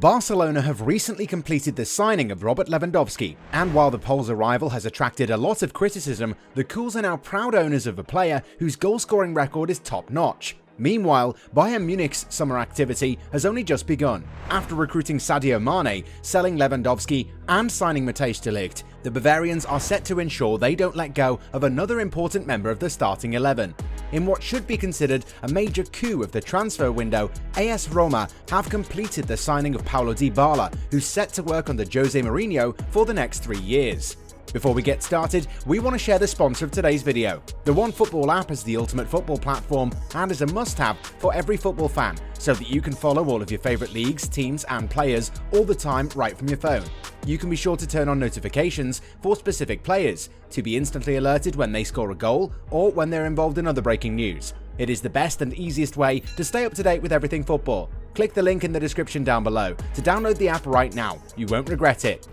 Barcelona have recently completed the signing of Robert Lewandowski, and while the Pole's arrival has attracted a lot of criticism, the Cules are now proud owners of a player whose goal-scoring record is top-notch. Meanwhile, Bayern Munich's summer activity has only just begun. After recruiting Sadio Mane, selling Lewandowski, and signing Matthijs de Ligt, the Bavarians are set to ensure they don't let go of another important member of the starting 11. In what should be considered a major coup of the transfer window, AS Roma have completed the signing of Paulo Dybala, who's set to work under Jose Mourinho for the next 3 years. Before we get started, we want to share the sponsor of today's video. The OneFootball app is the ultimate football platform and is a must-have for every football fan, so that you can follow all of your favourite leagues, teams and players all the time right from your phone. You can be sure to turn on notifications for specific players, to be instantly alerted when they score a goal or when they're involved in other breaking news. It is the best and easiest way to stay up to date with everything football. Click the link in the description down below to download the app right now. You won't regret it.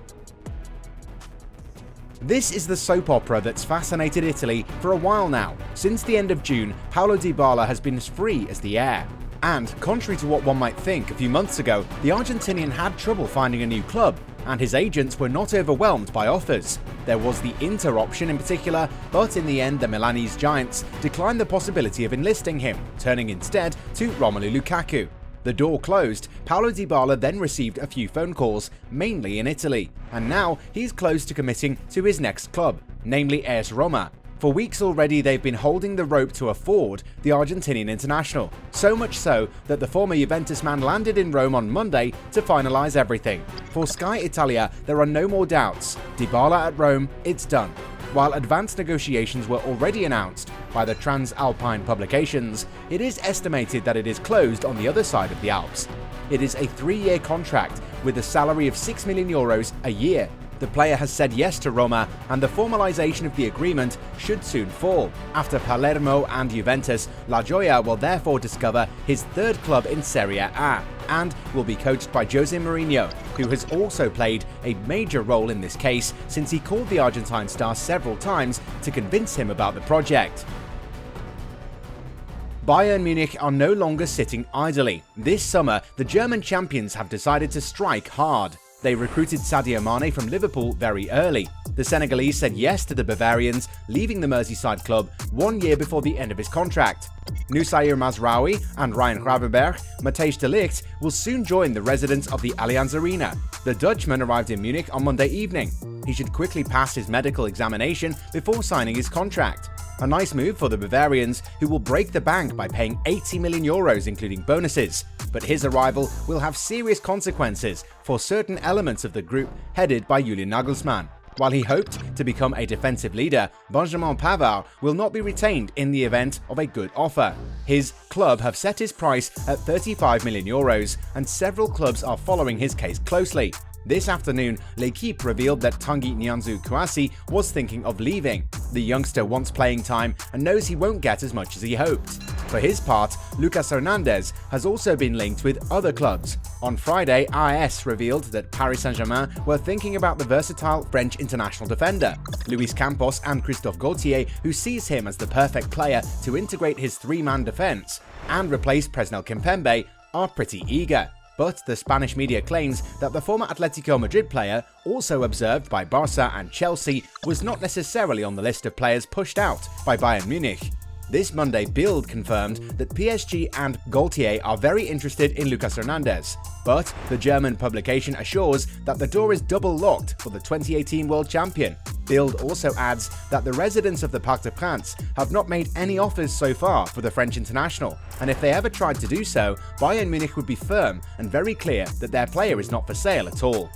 This is the soap opera that's fascinated Italy for a while now. Since the end of June, Paulo Dybala has been as free as the air. And, contrary to what one might think, a few months ago, the Argentinian had trouble finding a new club, and his agents were not overwhelmed by offers. There was the Inter option in particular, but in the end the Milanese giants declined the possibility of enlisting him, turning instead to Romelu Lukaku. The door closed, Paulo Dybala then received a few phone calls, mainly in Italy, and now he's close to committing to his next club, namely AS Roma. For weeks already they've been holding the rope to afford the Argentinian international, so much so that the former Juventus man landed in Rome on Monday to finalise everything. For Sky Italia, there are no more doubts. Dybala at Rome, it's done. While advanced negotiations were already announced by the Transalpine publications, it is estimated that it is closed on the other side of the Alps. It is a 3-year contract with a salary of €6 million a year. The player has said yes to Roma, and the formalisation of the agreement should soon fall. After Palermo and Juventus, La Gioia will therefore discover his third club in Serie A, and will be coached by Jose Mourinho, who has also played a major role in this case since he called the Argentine star several times to convince him about the project. Bayern Munich are no longer sitting idly. This summer, the German champions have decided to strike hard. They recruited Sadio Mane from Liverpool very early. The Senegalese said yes to the Bavarians, leaving the Merseyside club 1 year before the end of his contract. Noussair Mazraoui and Ryan Gravenberch, Matthijs de Ligt will soon join the residents of the Allianz Arena. The Dutchman arrived in Munich on Monday evening. He should quickly pass his medical examination before signing his contract. A nice move for the Bavarians, who will break the bank by paying €80 million including bonuses. But his arrival will have serious consequences for certain elements of the group headed by Julian Nagelsmann. While he hoped to become a defensive leader, Benjamin Pavard will not be retained in the event of a good offer. His club have set his price at €35 million, and several clubs are following his case closely. This afternoon, L'Équipe revealed that Tanguy Nianzou Kouassi was thinking of leaving. The youngster wants playing time and knows he won't get as much as he hoped. For his part, Lucas Hernandez has also been linked with other clubs. On Friday, AS revealed that Paris Saint-Germain were thinking about the versatile French international defender. Luis Campos and Christophe Gaultier, who sees him as the perfect player to integrate his 3-man defence and replace Presnel Kimpembe, are pretty eager. But the Spanish media claims that the former Atletico Madrid player, also observed by Barca and Chelsea, was not necessarily on the list of players pushed out by Bayern Munich. This Monday, Bild confirmed that PSG and Gaultier are very interested in Lucas Hernandez, but the German publication assures that the door is double locked for the 2018 world champion. Bild also adds that the residents of the Parc des Princes have not made any offers so far for the French international, and if they ever tried to do so, Bayern Munich would be firm and very clear that their player is not for sale at all.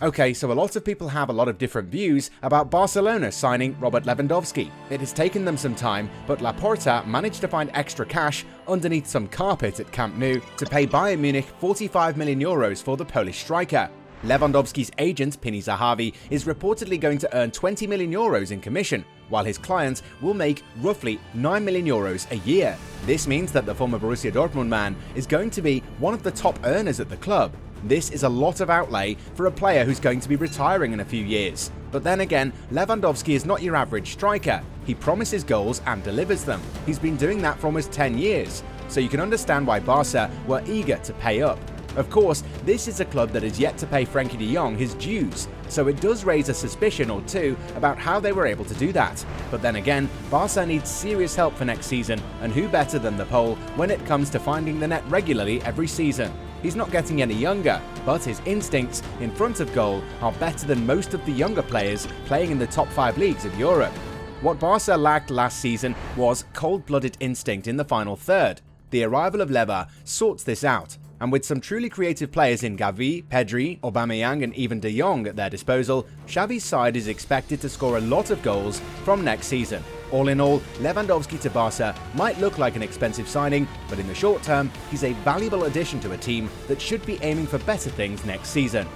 Okay, so a lot of people have a lot of different views about Barcelona signing Robert Lewandowski. It has taken them some time, but Laporta managed to find extra cash underneath some carpet at Camp Nou to pay Bayern Munich €45 million for the Polish striker. Lewandowski's agent, Pini Zahavi, is reportedly going to earn €20 million in commission, while his clients will make roughly €9 million a year. This means that the former Borussia Dortmund man is going to be one of the top earners at the club. This is a lot of outlay for a player who's going to be retiring in a few years. But then again, Lewandowski is not your average striker. He promises goals and delivers them. He's been doing that for almost 10 years, so you can understand why Barca were eager to pay up. Of course, this is a club that is yet to pay Frenkie de Jong his dues, so it does raise a suspicion or two about how they were able to do that. But then again, Barca needs serious help for next season, and who better than the Pole when it comes to finding the net regularly every season. He's not getting any younger, but his instincts in front of goal are better than most of the younger players playing in the top 5 leagues of Europe. What Barca lacked last season was cold-blooded instinct in the final third. The arrival of Leva sorts this out, and with some truly creative players in Gavi, Pedri, Aubameyang and even De Jong at their disposal, Xavi's side is expected to score a lot of goals from next season. All in all, Lewandowski to Barca might look like an expensive signing, but in the short term, he's a valuable addition to a team that should be aiming for better things next season.